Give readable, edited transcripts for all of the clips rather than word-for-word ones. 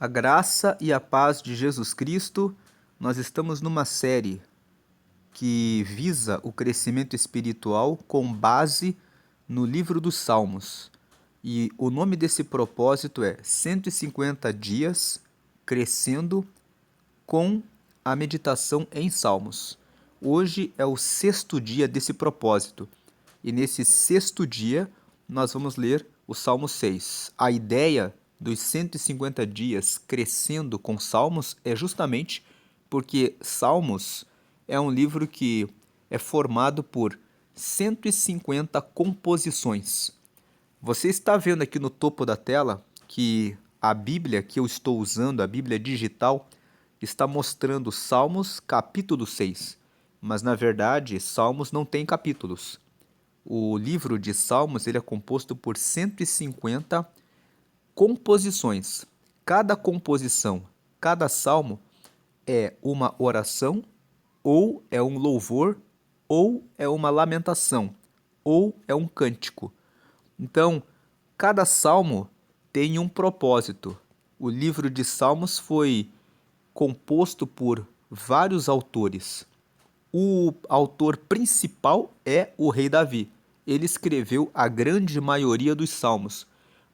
A graça e a paz de Jesus Cristo, nós estamos numa série que visa o crescimento espiritual com base no livro dos Salmos. E o nome desse propósito é 150 dias crescendo com a meditação em Salmos. Hoje é o sexto dia desse propósito. E nesse sexto dia nós vamos ler o Salmo 6. A ideia dos 150 dias crescendo com Salmos é justamente porque Salmos é um livro que é formado por 150 composições. Você está vendo aqui no topo da tela que a Bíblia que eu estou usando, a Bíblia digital, está mostrando Salmos capítulo 6. Mas na verdade, Salmos não tem capítulos. O livro de Salmos ele é composto por 150 composições. Cada composição, cada salmo é uma oração, ou é um louvor, ou é uma lamentação, ou é um cântico. Então, cada salmo tem um propósito. O livro de Salmos foi composto por vários autores. O autor principal é o rei Davi. Ele escreveu a grande maioria dos salmos,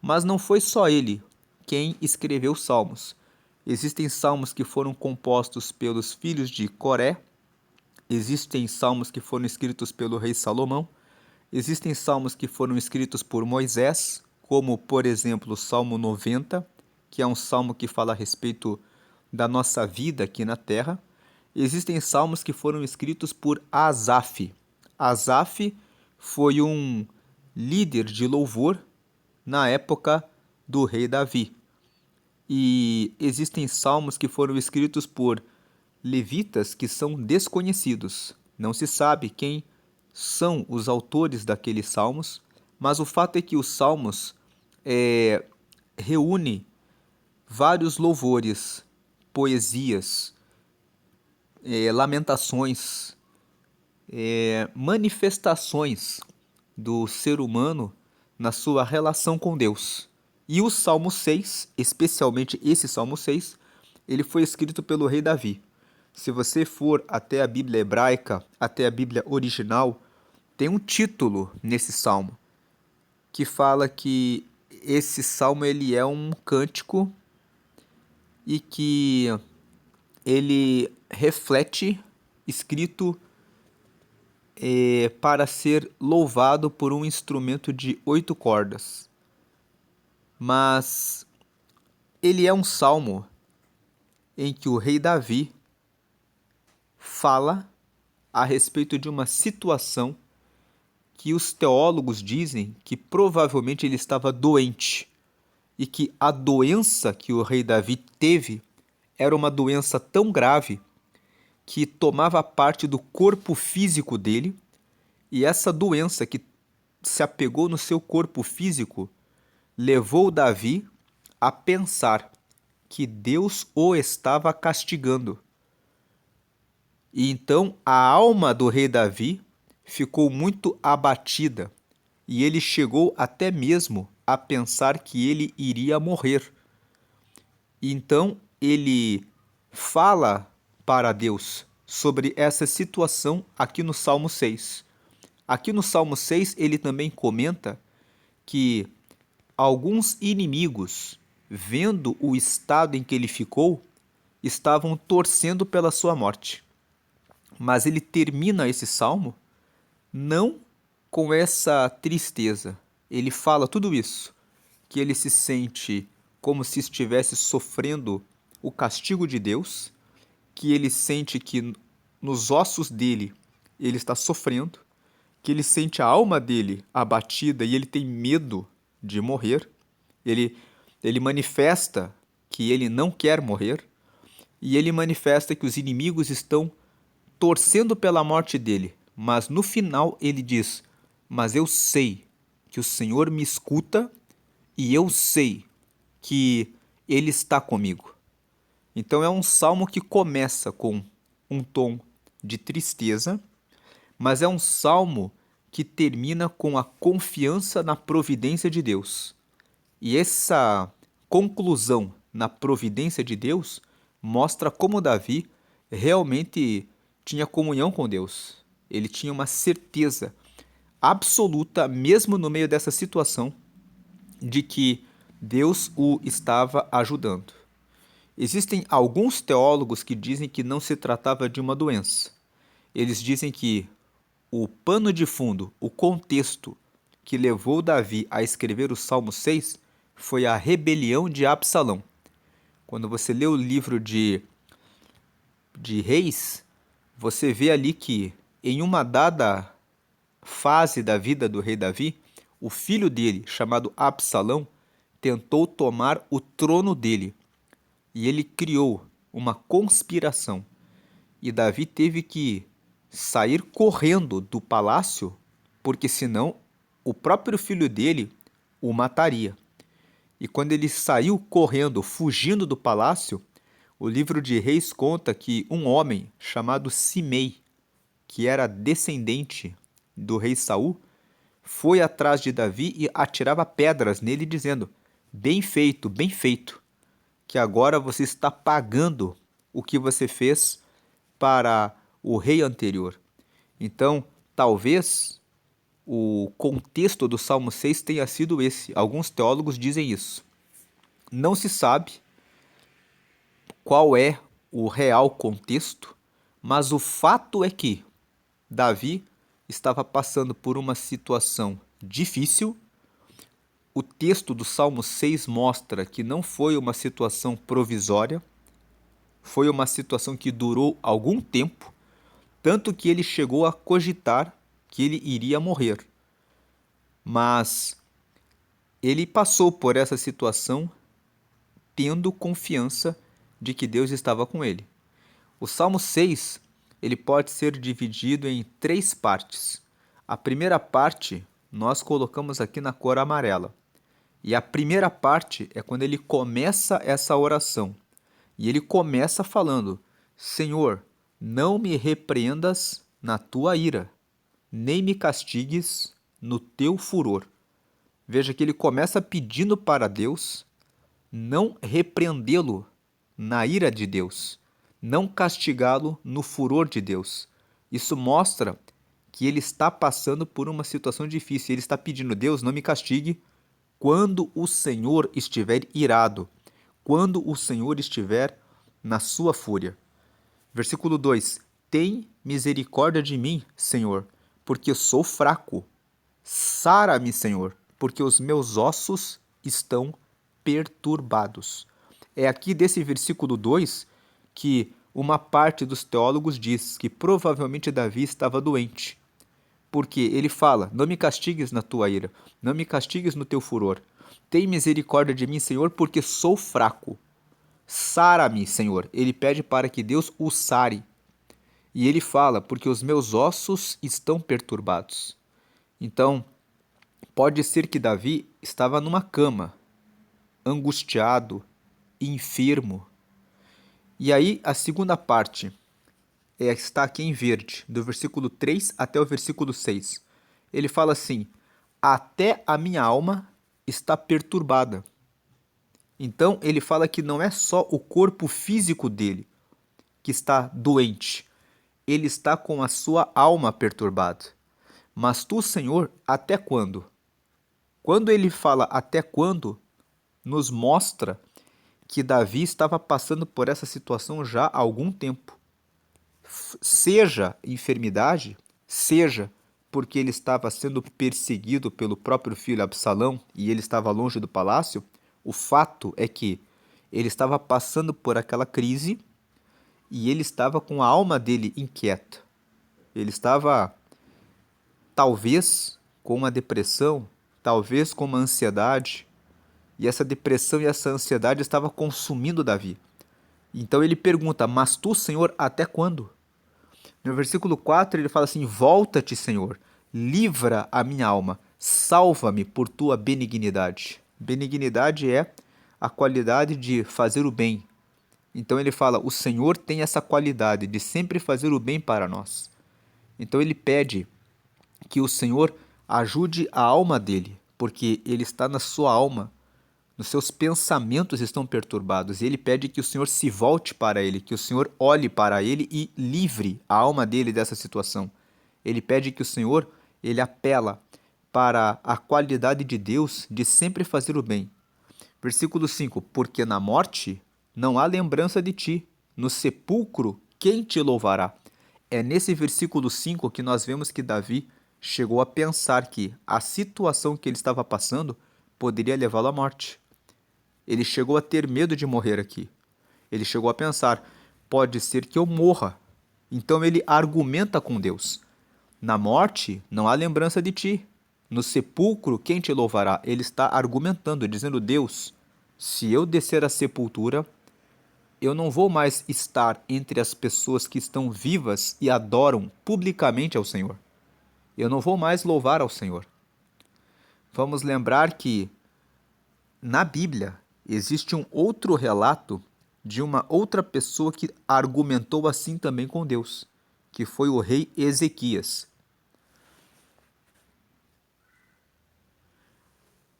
mas não foi só ele quem escreveu salmos. Existem salmos que foram compostos pelos filhos de Coré, existem salmos que foram escritos pelo rei Salomão, existem salmos que foram escritos por Moisés, como por exemplo o Salmo 90, que é um salmo que fala a respeito da nossa vida aqui na terra. Existem salmos que foram escritos por Asaf. Asaf foi um líder de louvor na época do rei Davi. E existem salmos que foram escritos por levitas que são desconhecidos. Não se sabe quem são os autores daqueles salmos, mas o fato é que os salmos reúnem vários louvores, poesias, lamentações, manifestações do ser humano na sua relação com Deus. E o Salmo 6, especialmente esse Salmo 6, ele foi escrito pelo rei Davi. Se você for até a Bíblia hebraica, até a Bíblia original, tem um título nesse salmo que fala que esse salmo ele é um cântico e que ele reflete, escrito para ser louvado por um instrumento de 8 cordas. Mas ele é um salmo em que o rei Davi fala a respeito de uma situação que os teólogos dizem que provavelmente ele estava doente e que a doença que o rei Davi teve era uma doença tão grave que tomava parte do corpo físico dele, e essa doença que se apegou no seu corpo físico levou Davi a pensar que Deus o estava castigando. E então a alma do rei Davi ficou muito abatida e ele chegou até mesmo a pensar que ele iria morrer. E então ele fala para Deus sobre essa situação aqui no Salmo 6. Aqui no Salmo 6 ele também comenta que alguns inimigos, vendo o estado em que ele ficou, estavam torcendo pela sua morte. Mas ele termina esse salmo não com essa tristeza. Ele fala tudo isso, que ele se sente como se estivesse sofrendo o castigo de Deus, que ele sente que nos ossos dele ele está sofrendo, que ele sente a alma dele abatida e ele tem medo de morrer. Ele manifesta que ele não quer morrer e ele manifesta que os inimigos estão torcendo pela morte dele, mas no final ele diz: mas eu sei que o Senhor me escuta e eu sei que Ele está comigo. Então é um salmo que começa com um tom de tristeza, mas é um salmo que termina com a confiança na providência de Deus. E essa conclusão na providência de Deus, mostra como Davi realmente tinha comunhão com Deus. Ele tinha uma certeza absoluta, mesmo no meio dessa situação, de que Deus o estava ajudando. Existem alguns teólogos que dizem que não se tratava de uma doença. Eles dizem que o pano de fundo, o contexto que levou Davi a escrever o Salmo 6 foi a rebelião de Absalão. Quando você lê o livro de Reis, você vê ali que em uma dada fase da vida do rei Davi, o filho dele, chamado Absalão, tentou tomar o trono dele e ele criou uma conspiração. E Davi teve que sair correndo do palácio, porque senão o próprio filho dele o mataria. E quando ele saiu correndo, fugindo do palácio, o livro de Reis conta que um homem chamado Simei, que era descendente do rei Saul, foi atrás de Davi e atirava pedras nele, dizendo: bem feito, que agora você está pagando o que você fez para o rei anterior. Então, talvez o contexto do Salmo 6 tenha sido esse. Alguns teólogos dizem isso. Não se sabe qual é o real contexto, mas o fato é que Davi estava passando por uma situação difícil. O texto do Salmo 6 mostra que não foi uma situação provisória, foi uma situação que durou algum tempo, tanto que ele chegou a cogitar que ele iria morrer. Mas ele passou por essa situação tendo confiança de que Deus estava com ele. O Salmo 6, ele pode ser dividido em 3 partes. A primeira parte nós colocamos aqui na cor amarela. E a primeira parte é quando ele começa essa oração. E ele começa falando: Senhor, não me repreendas na tua ira, nem me castigues no teu furor. Veja que ele começa pedindo para Deus não repreendê-lo na ira de Deus, não castigá-lo no furor de Deus. Isso mostra que ele está passando por uma situação difícil. Ele está pedindo: Deus, não me castigue quando o Senhor estiver irado, quando o Senhor estiver na sua fúria. Versículo 2: Tem misericórdia de mim, Senhor, porque eu sou fraco. Sara-me, Senhor, porque os meus ossos estão perturbados. É aqui desse versículo 2 que uma parte dos teólogos diz que provavelmente Davi estava doente. Porque ele fala: não me castigues na tua ira, não me castigues no teu furor. Tem misericórdia de mim, Senhor, porque sou fraco. Sara-me, Senhor. Ele pede para que Deus o sare. E ele fala: porque os meus ossos estão perturbados. Então, pode ser que Davi estava numa cama, angustiado, enfermo. E aí, a segunda parte está aqui em verde, do versículo 3 até o versículo 6. Ele fala assim: até a minha alma está perturbada. Então, ele fala que não é só o corpo físico dele que está doente, ele está com a sua alma perturbada. Mas tu, Senhor, até quando? Quando ele fala até quando, nos mostra que Davi estava passando por essa situação já há algum tempo. Seja enfermidade, seja porque ele estava sendo perseguido pelo próprio filho Absalão e ele estava longe do palácio, o fato é que ele estava passando por aquela crise e ele estava com a alma dele inquieta. Ele estava, talvez, com uma depressão, talvez com uma ansiedade, e essa depressão e essa ansiedade estava consumindo Davi. Então ele pergunta: mas tu, Senhor, até quando? No versículo 4 ele fala assim: volta-te, Senhor, livra a minha alma, salva-me por tua benignidade. Benignidade é a qualidade de fazer o bem. Então ele fala: o Senhor tem essa qualidade de sempre fazer o bem para nós. Então ele pede que o Senhor ajude a alma dele, porque ele está na sua alma Nos seus pensamentos estão perturbados. E ele pede que o Senhor se volte para ele, que o Senhor olhe para ele e livre a alma dele dessa situação. Ele pede que o Senhor, ele apela para a qualidade de Deus de sempre fazer o bem. Versículo 5: porque na morte não há lembrança de ti, no sepulcro quem te louvará? É nesse versículo 5 que nós vemos que Davi chegou a pensar que a situação que ele estava passando poderia levá-lo à morte. Ele chegou a ter medo de morrer aqui. Ele chegou a pensar, pode ser que eu morra. Então ele argumenta com Deus. Na morte não há lembrança de ti. No sepulcro quem te louvará? Ele está argumentando, dizendo, Deus, se eu descer à sepultura, eu não vou mais estar entre as pessoas que estão vivas e adoram publicamente ao Senhor. Eu não vou mais louvar ao Senhor. Vamos lembrar que na Bíblia existe um outro relato de uma outra pessoa que argumentou assim também com Deus, que foi o rei Ezequias.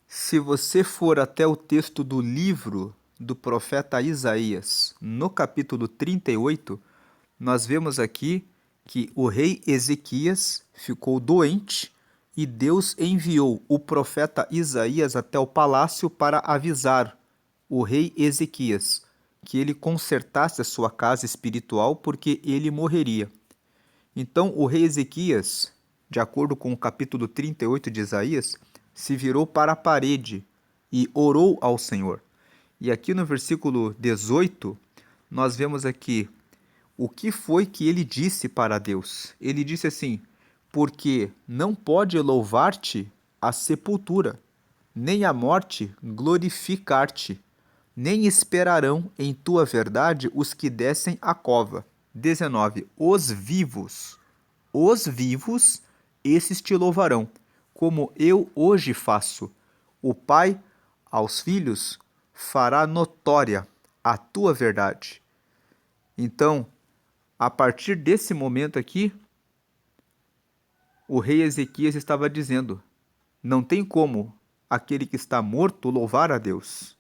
Se você for até o texto do livro do profeta Isaías, no capítulo 38, nós vemos aqui que o rei Ezequias ficou doente e Deus enviou o profeta Isaías até o palácio para avisar o rei Ezequias que ele consertasse a sua casa espiritual porque ele morreria. Então o rei Ezequias, de acordo com o capítulo 38 de Isaías, se virou para a parede e orou ao Senhor. E aqui no versículo 18, nós vemos aqui o que foi que ele disse para Deus. Ele disse assim, porque não pode louvar-te a sepultura, nem a morte glorificar-te, nem esperarão em tua verdade os que descem à cova. 19. Os vivos, esses te louvarão, como eu hoje faço. O Pai aos filhos fará notória a tua verdade. Então, a partir desse momento aqui, o rei Ezequias estava dizendo, não tem como aquele que está morto louvar a Deus.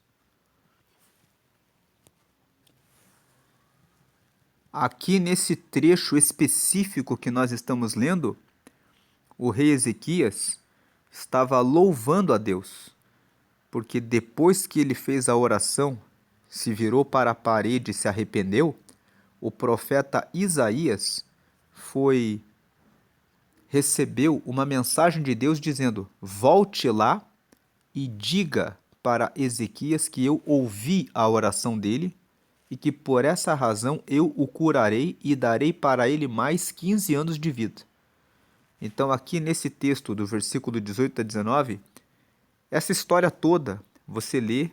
Aqui nesse trecho específico que nós estamos lendo, o rei Ezequias estava louvando a Deus, porque depois que ele fez a oração, se virou para a parede e se arrependeu, o profeta Isaías recebeu uma mensagem de Deus dizendo, volte lá e diga para Ezequias que eu ouvi a oração dele e que por essa razão eu o curarei e darei para ele mais 15 anos de vida. Então aqui nesse texto do versículo 18 a 19, essa história toda você lê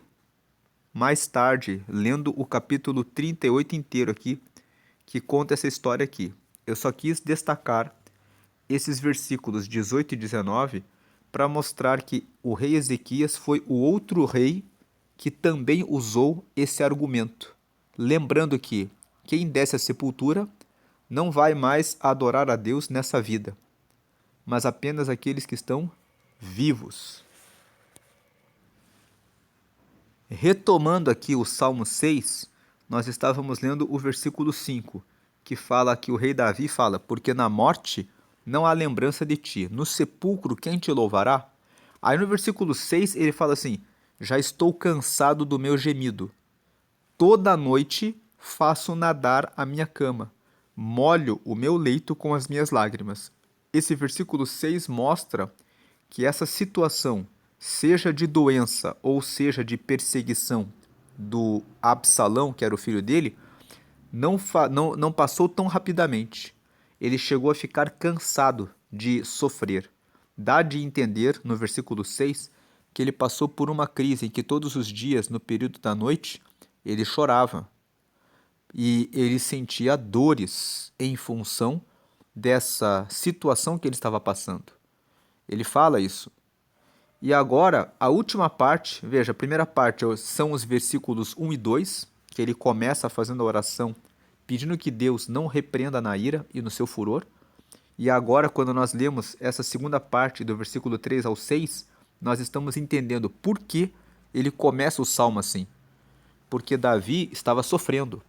mais tarde, lendo o capítulo 38 inteiro aqui, que conta essa história aqui. Eu só quis destacar esses versículos 18 e 19 para mostrar que o rei Ezequias foi o outro rei que também usou esse argumento. Lembrando que quem desce à sepultura não vai mais adorar a Deus nessa vida, mas apenas aqueles que estão vivos. Retomando aqui o Salmo 6, nós estávamos lendo o versículo 5, que fala que o rei Davi fala, porque na morte não há lembrança de ti, no sepulcro quem te louvará? Aí no versículo 6 ele fala assim, já estou cansado do meu gemido, toda noite faço nadar a minha cama, molho o meu leito com as minhas lágrimas. Esse versículo 6 mostra que essa situação, seja de doença ou seja de perseguição do Absalão, que era o filho dele, não passou tão rapidamente. Ele chegou a ficar cansado de sofrer. Dá de entender, no versículo 6, que ele passou por uma crise em que todos os dias, no período da noite, ele chorava. E ele sentia dores em função dessa situação que ele estava passando. Ele fala isso. E agora, a última parte, veja, a primeira parte são os versículos 1 e 2, que ele começa fazendo a oração pedindo que Deus não repreenda na ira e no seu furor. E agora, quando nós lemos essa segunda parte do versículo 3 ao 6, nós estamos entendendo por que ele começa o salmo assim? Porque Davi estava sofrendo.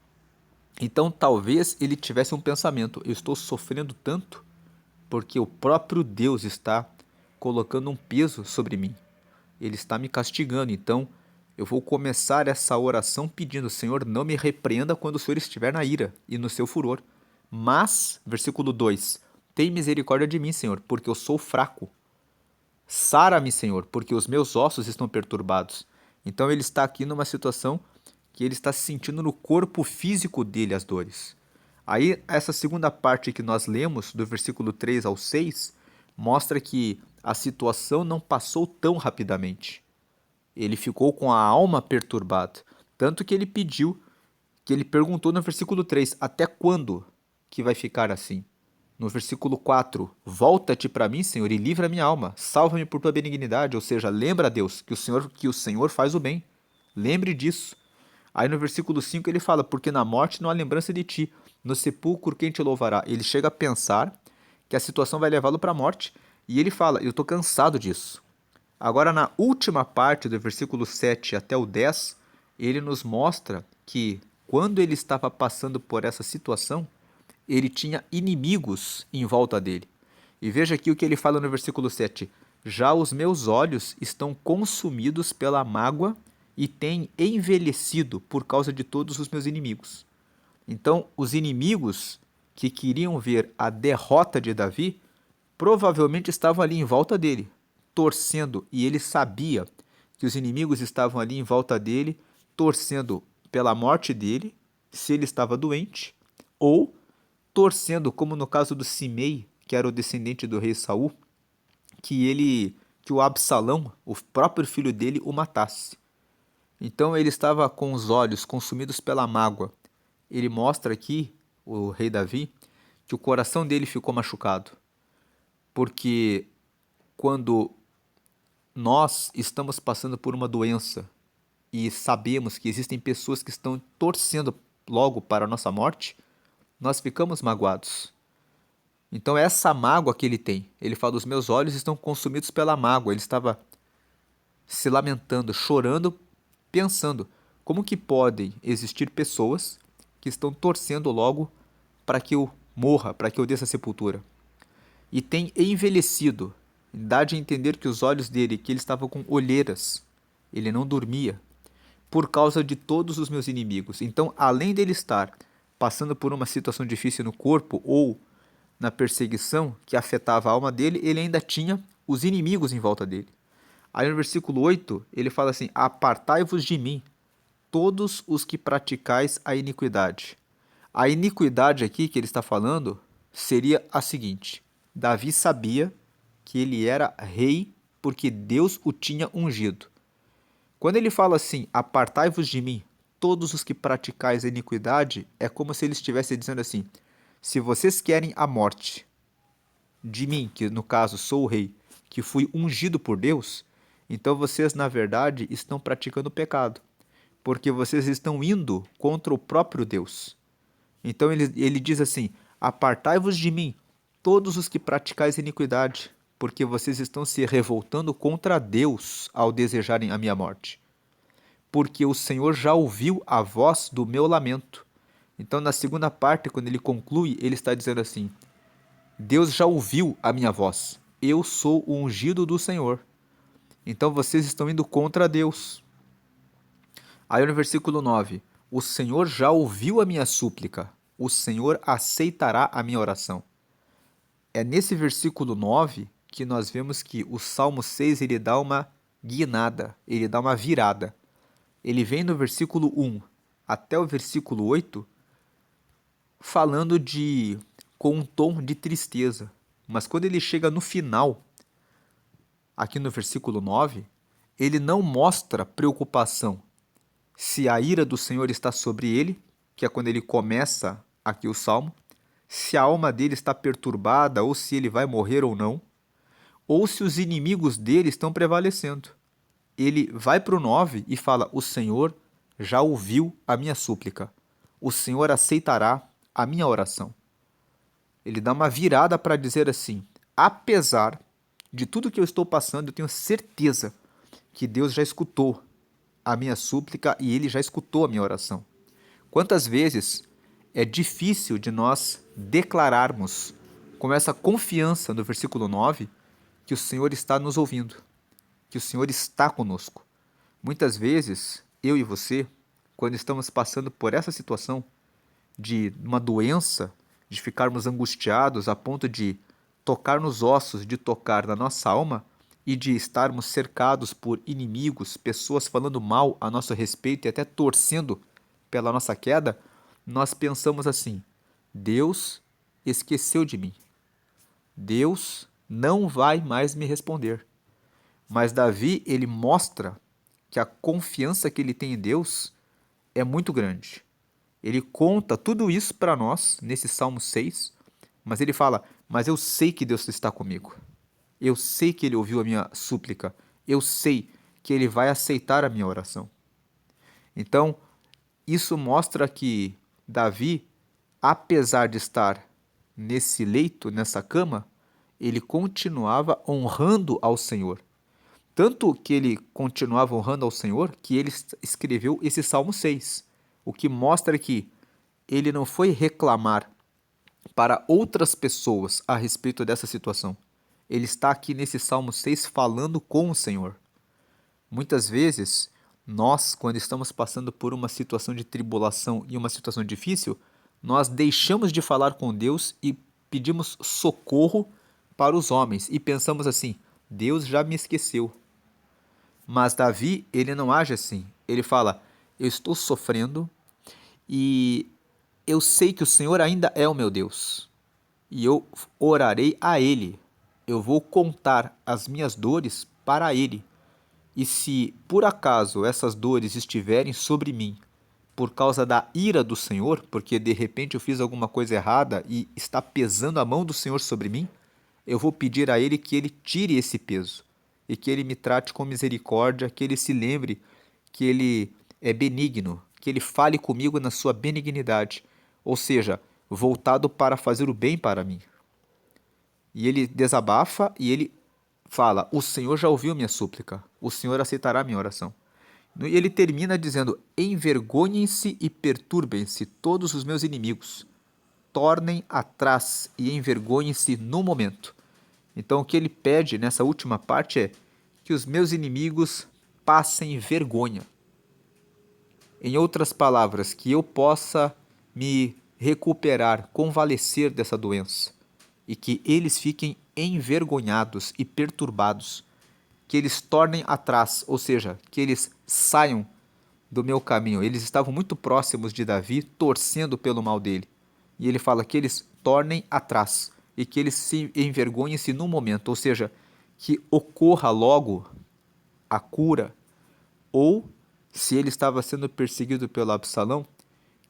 Então talvez ele tivesse um pensamento: eu estou sofrendo tanto porque o próprio Deus está colocando um peso sobre mim. Ele está me castigando. Então eu vou começar essa oração pedindo: Senhor, não me repreenda quando o Senhor estiver na ira e no seu furor. Mas, versículo 2: tem misericórdia de mim, Senhor, porque eu sou fraco. Sara-me, Senhor, porque os meus ossos estão perturbados. Então ele está aqui numa situação que ele está sentindo no corpo físico dele as dores. Aí, essa segunda parte que nós lemos, do versículo 3 ao 6, mostra que a situação não passou tão rapidamente. Ele ficou com a alma perturbada. Tanto que ele pediu, que ele perguntou no versículo 3, até quando que vai ficar assim? No versículo 4, volta-te para mim, Senhor, e livra minha alma. Salva-me por tua benignidade. Ou seja, lembra, Deus, que o Senhor faz o bem. Lembre disso. Aí no versículo 5 ele fala: porque na morte não há lembrança de ti, no sepulcro quem te louvará? Ele chega a pensar que a situação vai levá-lo para a morte, e ele fala: eu estou cansado disso. Agora, na última parte do versículo 7 até o 10, ele nos mostra que quando ele estava passando por essa situação, ele tinha inimigos em volta dele. E veja aqui o que ele fala no versículo 7: já os meus olhos estão consumidos pela mágoa e têm envelhecido por causa de todos os meus inimigos. Então, os inimigos que queriam ver a derrota de Davi provavelmente estavam ali em volta dele, torcendo, e ele sabia que os inimigos estavam ali em volta dele, torcendo pela morte dele, se ele estava doente, ou torcendo, como no caso do Simei, que era o descendente do rei Saul, que o Absalão, o próprio filho dele, o matasse. Então ele estava com os olhos consumidos pela mágoa. Ele mostra aqui, o rei Davi, que o coração dele ficou machucado. Porque quando nós estamos passando por uma doença e sabemos que existem pessoas que estão torcendo logo para a nossa morte, nós ficamos magoados. Então essa mágoa que ele tem, ele fala: os meus olhos estão consumidos pela mágoa. Ele estava se lamentando, chorando, pensando: como que podem existir pessoas que estão torcendo logo para que eu morra, para que eu desça a sepultura? E tem envelhecido, dá de entender que os olhos dele, que ele estava com olheiras, ele não dormia, por causa de todos os meus inimigos. Então, além dele estar passando por uma situação difícil no corpo ou na perseguição que afetava a alma dele, ele ainda tinha os inimigos em volta dele. Aí no versículo 8, ele fala assim: apartai-vos de mim, todos os que praticais a iniquidade. A iniquidade aqui que ele está falando seria a seguinte: Davi sabia que ele era rei porque Deus o tinha ungido. Quando ele fala assim: apartai-vos de mim, todos os que praticais a iniquidade, é como se ele estivesse dizendo assim: se vocês querem a morte de mim, que no caso sou o rei, que fui ungido por Deus, então vocês na verdade estão praticando o pecado, porque vocês estão indo contra o próprio Deus. Então ele diz assim: apartai-vos de mim, todos os que praticais iniquidade, porque vocês estão se revoltando contra Deus ao desejarem a minha morte. Porque o Senhor já ouviu a voz do meu lamento. Então, na segunda parte, quando ele conclui, ele está dizendo assim: Deus já ouviu a minha voz. Eu sou o ungido do Senhor. Então vocês estão indo contra Deus. Aí no versículo 9: o Senhor já ouviu a minha súplica. O Senhor aceitará a minha oração. É nesse versículo 9 que nós vemos que o Salmo 6 ele dá uma guinada, ele dá uma virada. Ele vem no versículo 1 até o versículo 8 falando com um tom de tristeza. Mas quando ele chega no final, aqui no versículo 9, ele não mostra preocupação se a ira do Senhor está sobre ele, que é quando ele começa aqui o salmo, se a alma dele está perturbada ou se ele vai morrer ou se os inimigos dele estão prevalecendo. Ele vai para o 9 e fala: o Senhor já ouviu a minha súplica, o Senhor aceitará a minha oração. Ele dá uma virada para dizer assim: apesar de tudo que eu estou passando, eu tenho certeza que Deus já escutou a minha súplica e Ele já escutou a minha oração. Quantas vezes é difícil de nós declararmos com essa confiança no versículo 9 que o Senhor está nos ouvindo, que o Senhor está conosco. Muitas vezes, eu e você, quando estamos passando por essa situação de uma doença, de ficarmos angustiados a ponto de tocar nos ossos, de tocar na nossa alma e de estarmos cercados por inimigos, pessoas falando mal a nosso respeito e até torcendo pela nossa queda, nós pensamos assim: Deus esqueceu de mim. Deus não vai mais me responder. Mas Davi, ele mostra que a confiança que ele tem em Deus é muito grande. Ele conta tudo isso para nós nesse Salmo 6, mas ele fala: Mas eu sei que Deus está comigo. Eu sei que ele ouviu a minha súplica. Eu sei que ele vai aceitar a minha oração. Então, isso mostra que Davi, apesar de estar nesse leito, nessa cama, ele continuava honrando ao Senhor. Tanto que ele continuava honrando ao Senhor que ele escreveu esse Salmo 6, o que mostra que ele não foi reclamar para outras pessoas a respeito dessa situação. Ele está aqui nesse Salmo 6 falando com o Senhor. Muitas vezes, nós, quando estamos passando por uma situação de tribulação e uma situação difícil, nós deixamos de falar com Deus e pedimos socorro para os homens e pensamos assim: Deus já me esqueceu. Mas Davi, ele não age assim. Ele fala: Eu estou sofrendo e eu sei que o Senhor ainda é o meu Deus. E eu orarei a Ele. Eu vou contar as minhas dores para Ele. E se por acaso essas dores estiverem sobre mim por causa da ira do Senhor, porque de repente eu fiz alguma coisa errada e está pesando a mão do Senhor sobre mim, eu vou pedir a Ele que Ele tire esse peso e que Ele me trate com misericórdia, que Ele se lembre que Ele é benigno, que Ele fale comigo na sua benignidade, ou seja, voltado para fazer o bem para mim. E ele desabafa e ele fala: O Senhor já ouviu minha súplica, o Senhor aceitará minha oração. E ele termina dizendo: Envergonhem-se e perturbem-se todos os meus inimigos, tornem atrás e envergonhem-se no momento. Então, o que ele pede nessa última parte é que os meus inimigos passem vergonha. Em outras palavras, que eu possa me recuperar, convalescer dessa doença e que eles fiquem envergonhados e perturbados, que eles tornem atrás, ou seja, que eles saiam do meu caminho. Eles estavam muito próximos de Davi, torcendo pelo mal dele. E ele fala que eles tornem atrás e que eles se envergonhem-se no momento, ou seja, que ocorra logo a cura, ou, se ele estava sendo perseguido pelo Absalão,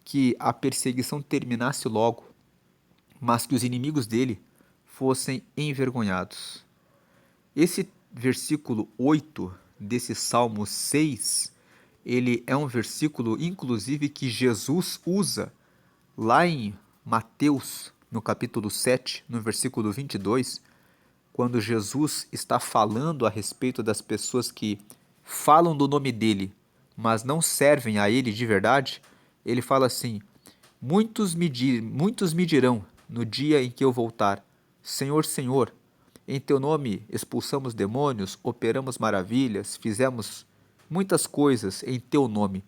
que a perseguição terminasse logo, mas que os inimigos dele fossem envergonhados. Esse versículo 8 desse Salmo 6, ele é um versículo, inclusive, que Jesus usa lá em Mateus, no capítulo 7, no versículo 22, quando Jesus está falando a respeito das pessoas que falam do nome dele, mas não servem a ele de verdade, ele fala assim: muitos me dirão no dia em que eu voltar: Senhor, Senhor, em teu nome expulsamos demônios, operamos maravilhas, fizemos muitas coisas em teu nome.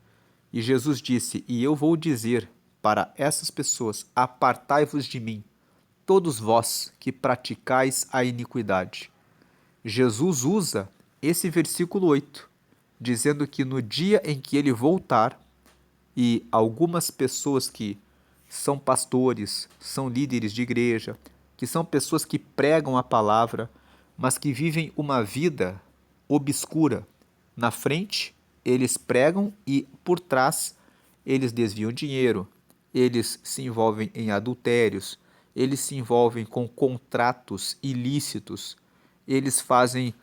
E Jesus disse: E eu vou dizer para essas pessoas: Apartai-vos de mim, todos vós que praticais a iniquidade. Jesus usa esse versículo 8, dizendo que no dia em que ele voltar, e algumas pessoas que são pastores, são líderes de igreja, que são pessoas que pregam a palavra, mas que vivem uma vida obscura. Na frente, eles pregam e por trás, eles desviam dinheiro, eles se envolvem em adultérios, eles se envolvem com contratos ilícitos, eles fazem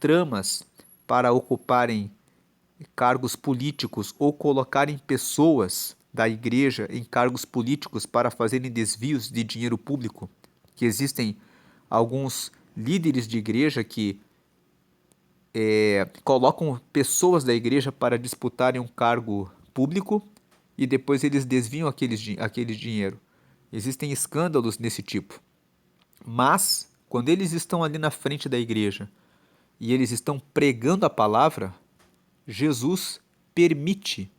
tramas para ocuparem cargos políticos ou colocarem pessoas da igreja em cargos políticos para fazerem desvios de dinheiro público, que existem alguns líderes de igreja que colocam pessoas da igreja para disputarem um cargo público e depois eles desviam aquele dinheiro. Existem escândalos desse tipo. Mas, quando eles estão ali na frente da igreja e eles estão pregando a palavra, Jesus permite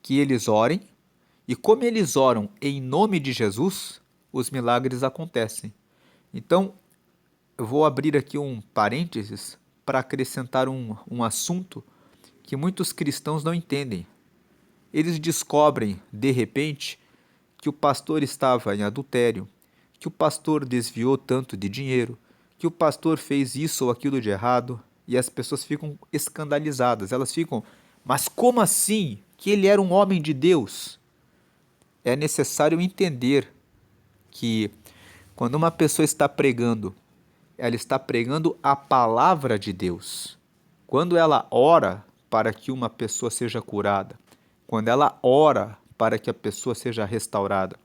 que eles orem, e como eles oram em nome de Jesus, os milagres acontecem. Então, eu vou abrir aqui um parênteses para acrescentar um assunto que muitos cristãos não entendem. Eles descobrem, de repente, que o pastor estava em adultério, que o pastor desviou tanto de dinheiro, que o pastor fez isso ou aquilo de errado, e as pessoas ficam escandalizadas. Elas ficam, mas como assim? Que ele era um homem de Deus? É necessário entender que quando uma pessoa está pregando, ela está pregando a palavra de Deus. Quando ela ora para que uma pessoa seja curada, quando ela ora para que a pessoa seja restaurada,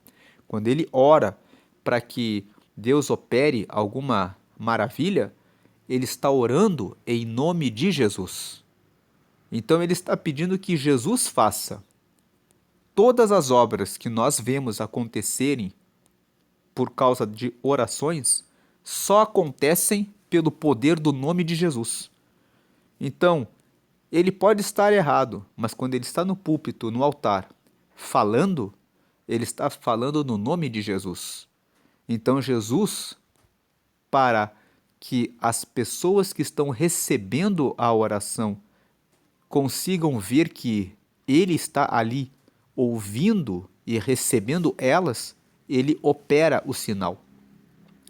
quando ele ora para que Deus opere alguma maravilha, ele está orando em nome de Jesus. Então ele está pedindo que Jesus faça todas as obras que nós vemos acontecerem por causa de orações, só acontecem pelo poder do nome de Jesus. Então, ele pode estar errado, mas quando ele está no púlpito, no altar, falando, ele está falando no nome de Jesus. Então, Jesus, para que as pessoas que estão recebendo a oração consigam ver que ele está ali ouvindo e recebendo elas, ele opera o sinal.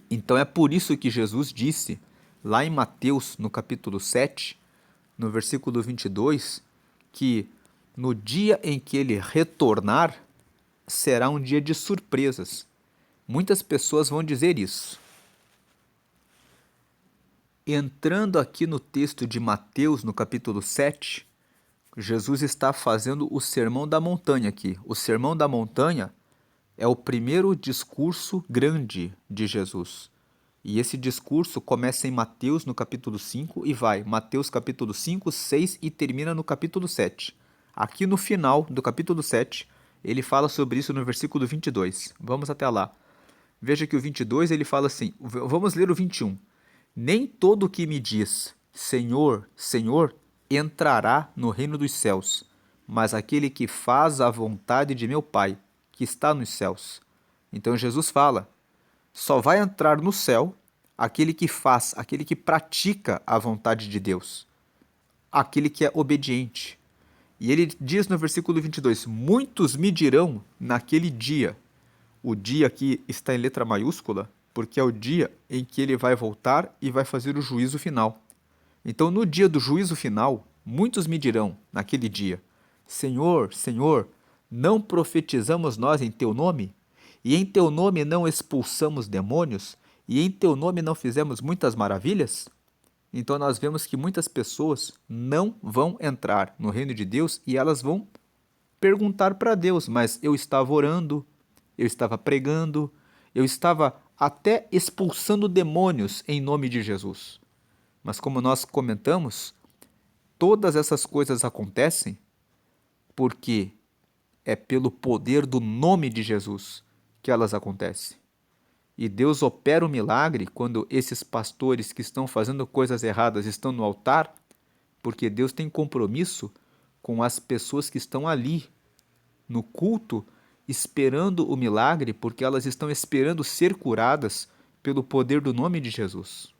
Então é por isso que Jesus disse, lá em Mateus, no capítulo 7, no versículo 22, que no dia em que ele retornar, será um dia de surpresas. Muitas pessoas vão dizer isso. Entrando aqui no texto de Mateus, no capítulo 7, Jesus está fazendo o Sermão da Montanha aqui. O Sermão da Montanha é o primeiro discurso grande de Jesus. E esse discurso começa em Mateus, no capítulo 5, e vai Mateus, capítulo 5, 6 e termina no capítulo 7. Aqui no final do capítulo 7, ele fala sobre isso no versículo 22. Vamos até lá. Veja que o 22 ele fala assim, vamos ler o 21. Nem todo o que me diz, Senhor, Senhor, entrará no reino dos céus, mas aquele que faz a vontade de meu Pai, que está nos céus. Então Jesus fala, só vai entrar no céu aquele que faz, aquele que pratica a vontade de Deus, aquele que é obediente. E ele diz no versículo 22, muitos me dirão naquele dia, o dia aqui está em letra maiúscula, porque é o dia em que ele vai voltar e vai fazer o juízo final. Então, no dia do juízo final, muitos me dirão, naquele dia, Senhor, Senhor, não profetizamos nós em teu nome? E em teu nome não expulsamos demônios? E em teu nome não fizemos muitas maravilhas? Então, nós vemos que muitas pessoas não vão entrar no reino de Deus e elas vão perguntar para Deus, mas eu estava orando, eu estava pregando, eu estava até expulsando demônios em nome de Jesus. Mas como nós comentamos, todas essas coisas acontecem porque é pelo poder do nome de Jesus que elas acontecem. E Deus opera o milagre quando esses pastores que estão fazendo coisas erradas estão no altar, porque Deus tem compromisso com as pessoas que estão ali no culto, esperando o milagre, porque elas estão esperando ser curadas pelo poder do nome de Jesus.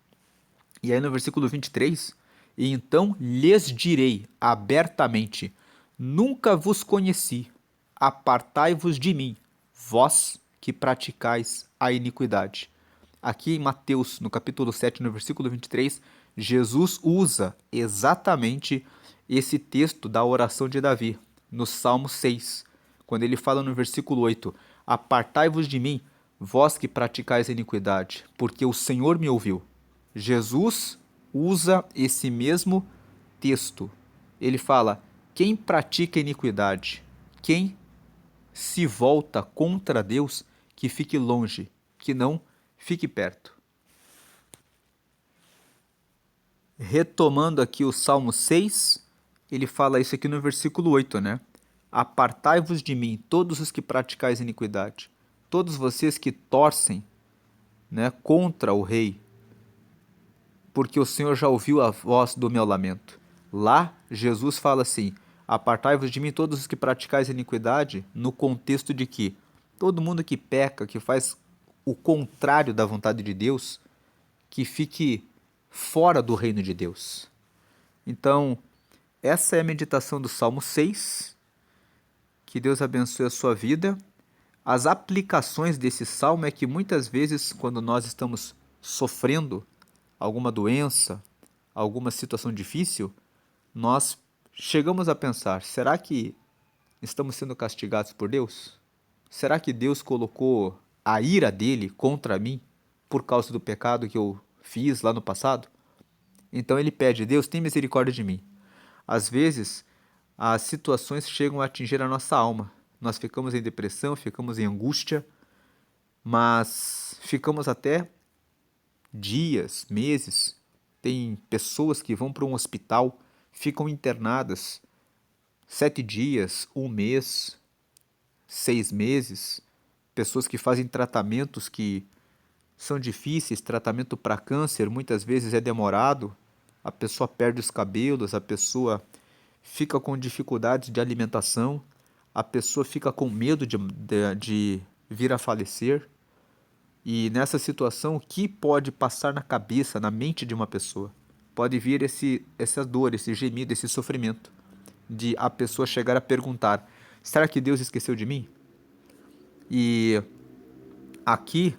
E aí no versículo 23, e então lhes direi abertamente, nunca vos conheci, apartai-vos de mim, vós que praticais a iniquidade. Aqui em Mateus, no capítulo 7, no versículo 23, Jesus usa exatamente esse texto da oração de Davi, no Salmo 6, quando ele fala no versículo 8, apartai-vos de mim, vós que praticais a iniquidade, porque o Senhor me ouviu. Jesus usa esse mesmo texto. Ele fala, quem pratica iniquidade, quem se volta contra Deus, que fique longe, que não fique perto. Retomando aqui o Salmo 6, ele fala isso aqui no versículo 8, né? Apartai-vos de mim, todos os que praticais iniquidade, todos vocês que torcem, né, contra o rei, porque o Senhor já ouviu a voz do meu lamento. Lá, Jesus fala assim: apartai-vos de mim, todos os que praticais iniquidade, no contexto de que todo mundo que peca, que faz o contrário da vontade de Deus, que fique fora do reino de Deus. Então, essa é a meditação do Salmo 6. Que Deus abençoe a sua vida. As aplicações desse salmo é que muitas vezes, quando nós estamos sofrendo alguma doença, alguma situação difícil, nós chegamos a pensar: será que estamos sendo castigados por Deus? Será que Deus colocou a ira dele contra mim por causa do pecado que eu fiz lá no passado? Então ele pede: Deus, tem misericórdia de mim. Às vezes, as situações chegam a atingir a nossa alma. Nós ficamos em depressão, ficamos em angústia, mas ficamos até dias, meses. Tem pessoas que vão para um hospital, ficam internadas 7 dias, um mês, 6 meses. Pessoas que fazem tratamentos que são difíceis, tratamento para câncer muitas vezes é demorado, a pessoa perde os cabelos, a pessoa fica com dificuldades de alimentação, a pessoa fica com medo de vir a falecer. E nessa situação, o que pode passar na cabeça, na mente de uma pessoa? Pode vir essa dor, esse gemido, esse sofrimento, de a pessoa chegar a perguntar: será que Deus esqueceu de mim? E aqui,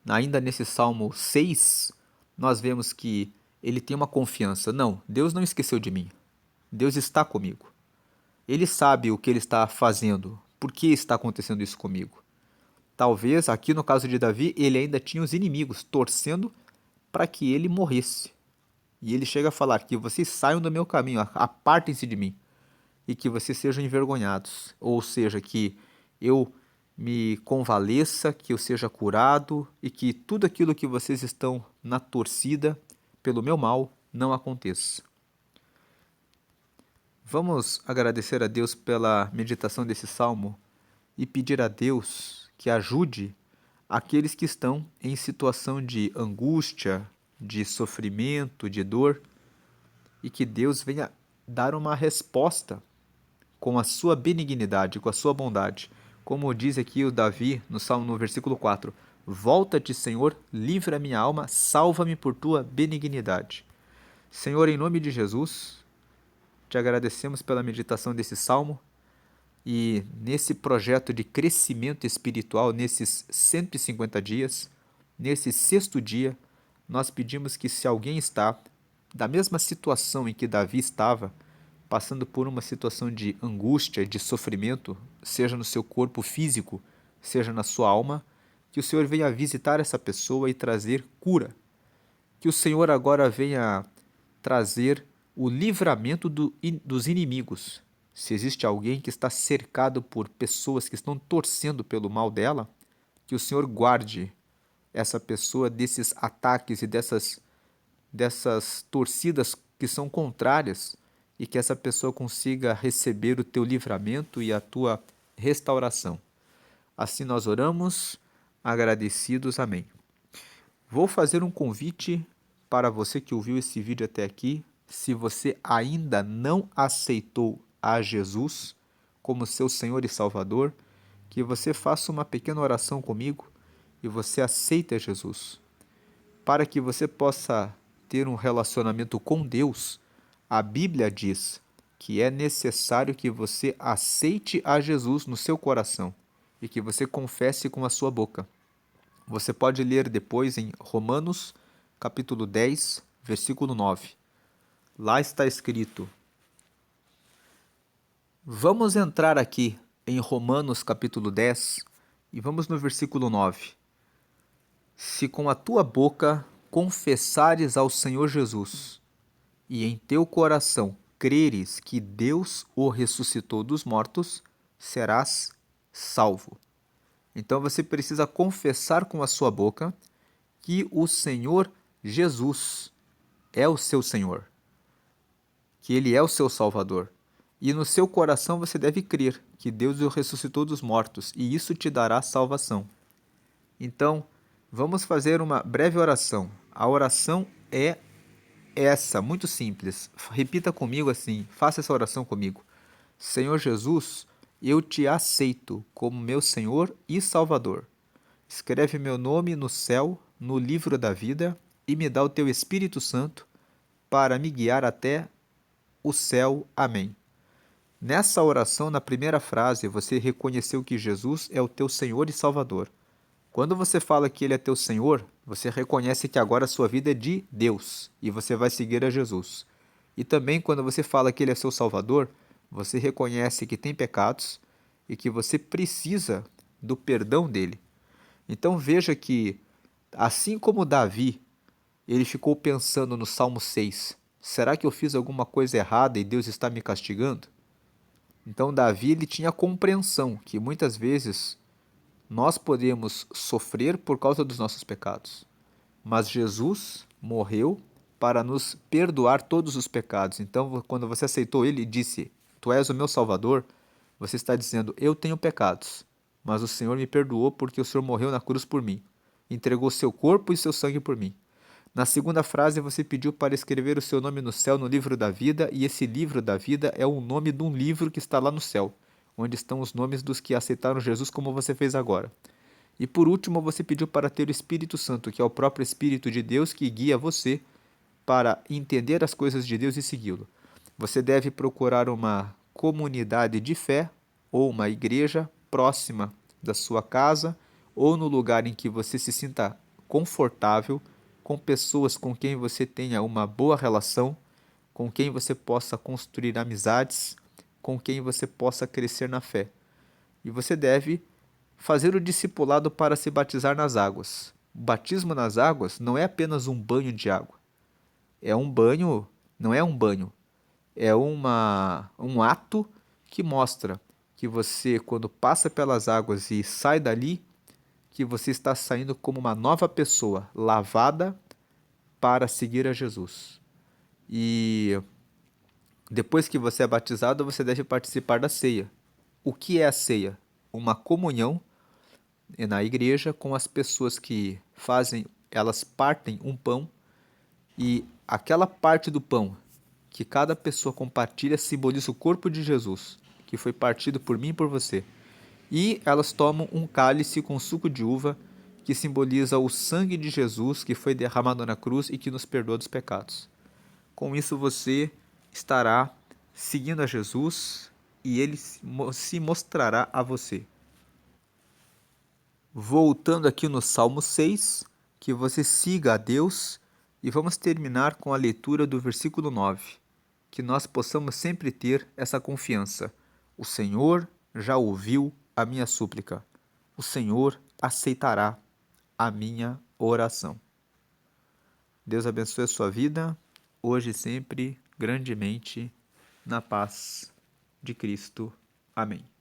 ainda nesse Salmo 6, nós vemos que ele tem uma confiança. Não, Deus não esqueceu de mim. Deus está comigo. Ele sabe o que ele está fazendo. Por que está acontecendo isso comigo? Talvez, aqui no caso de Davi, ele ainda tinha os inimigos torcendo para que ele morresse. E ele chega a falar que vocês saiam do meu caminho, apartem-se de mim, e que vocês sejam envergonhados. Ou seja, que eu me convaleça, que eu seja curado e que tudo aquilo que vocês estão na torcida pelo meu mal não aconteça. Vamos agradecer a Deus pela meditação desse salmo e pedir a Deus que ajude aqueles que estão em situação de angústia, de sofrimento, de dor, e que Deus venha dar uma resposta com a sua benignidade, com a sua bondade. Como diz aqui o Davi no Salmo no versículo 4: volta-te, Senhor, livra minha alma, salva-me por tua benignidade. Senhor, em nome de Jesus, te agradecemos pela meditação desse salmo e nesse projeto de crescimento espiritual, nesses 150 dias, nesse sexto dia, nós pedimos que, se alguém está da mesma situação em que Davi estava, passando por uma situação de angústia, de sofrimento, seja no seu corpo físico, seja na sua alma, que o Senhor venha visitar essa pessoa e trazer cura. Que o Senhor agora venha trazer o livramento dos inimigos. Se existe alguém que está cercado por pessoas que estão torcendo pelo mal dela, que o Senhor guarde essa pessoa desses ataques e dessas torcidas que são contrárias, e que essa pessoa consiga receber o teu livramento e a tua restauração. Assim nós oramos, agradecidos. Amém. Vou fazer um convite para você que ouviu esse vídeo até aqui. Se você ainda não aceitou a Jesus como seu Senhor e Salvador, que você faça uma pequena oração comigo e você aceite Jesus. Para que você possa ter um relacionamento com Deus, a Bíblia diz que é necessário que você aceite a Jesus no seu coração e que você confesse com a sua boca. Você pode ler depois em Romanos, capítulo 10, versículo 9. Lá está escrito. Vamos entrar aqui em Romanos, capítulo 10, e vamos no versículo 9. Se com a tua boca confessares ao Senhor Jesus e em teu coração creres que Deus o ressuscitou dos mortos, serás salvo. Então você precisa confessar com a sua boca que o Senhor Jesus é o seu Senhor, que Ele é o seu Salvador. E no seu coração você deve crer que Deus o ressuscitou dos mortos, e isso te dará salvação. Então, vamos fazer uma breve oração. A oração é essa, muito simples. Repita comigo assim, faça essa oração comigo. Senhor Jesus, eu te aceito como meu Senhor e Salvador. Escreve meu nome no céu, no livro da vida, e me dá o teu Espírito Santo para me guiar até o céu. Amém. Nessa oração, na primeira frase, você reconheceu que Jesus é o teu Senhor e Salvador. Quando você fala que Ele é teu Senhor, você reconhece que agora a sua vida é de Deus e você vai seguir a Jesus. E também quando você fala que Ele é seu Salvador, você reconhece que tem pecados e que você precisa do perdão dele. Então veja que, assim como Davi, ele ficou pensando no Salmo 6, será que eu fiz alguma coisa errada e Deus está me castigando? Então Davi ele tinha compreensão que muitas vezes nós podemos sofrer por causa dos nossos pecados, mas Jesus morreu para nos perdoar todos os pecados. Então, quando você aceitou ele e disse, Tu és o meu Salvador, você está dizendo, eu tenho pecados, mas o Senhor me perdoou porque o Senhor morreu na cruz por mim, entregou seu corpo e seu sangue por mim. Na segunda frase, você pediu para escrever o seu nome no céu no livro da vida, e esse livro da vida é o nome de um livro que está lá no céu, onde estão os nomes dos que aceitaram Jesus como você fez agora. E por último, você pediu para ter o Espírito Santo, que é o próprio Espírito de Deus que guia você para entender as coisas de Deus e segui-lo. Você deve procurar uma comunidade de fé ou uma igreja próxima da sua casa ou no lugar em que você se sinta confortável, com pessoas com quem você tenha uma boa relação, com quem você possa construir amizades, com quem você possa crescer na fé. E você deve fazer o discipulado para se batizar nas águas. O batismo nas águas não é apenas um banho de água. É um banho, não é um banho, é um ato que mostra que você, quando passa pelas águas e sai dali, que você está saindo como uma nova pessoa, lavada para seguir a Jesus. E depois que você é batizado, você deve participar da ceia. O que é a ceia? Uma comunhão na igreja com as pessoas que fazem, elas partem um pão e aquela parte do pão que cada pessoa compartilha simboliza o corpo de Jesus, que foi partido por mim e por você. E elas tomam um cálice com suco de uva, que simboliza o sangue de Jesus que foi derramado na cruz e que nos perdoa dos pecados. Com isso você estará seguindo a Jesus e ele se mostrará a você. Voltando aqui no Salmo 6, que você siga a Deus e vamos terminar com a leitura do versículo 9, que nós possamos sempre ter essa confiança. O Senhor já ouviu a minha súplica. O Senhor aceitará a minha oração. Deus abençoe a sua vida, hoje e sempre, grandemente, na paz de Cristo. Amém.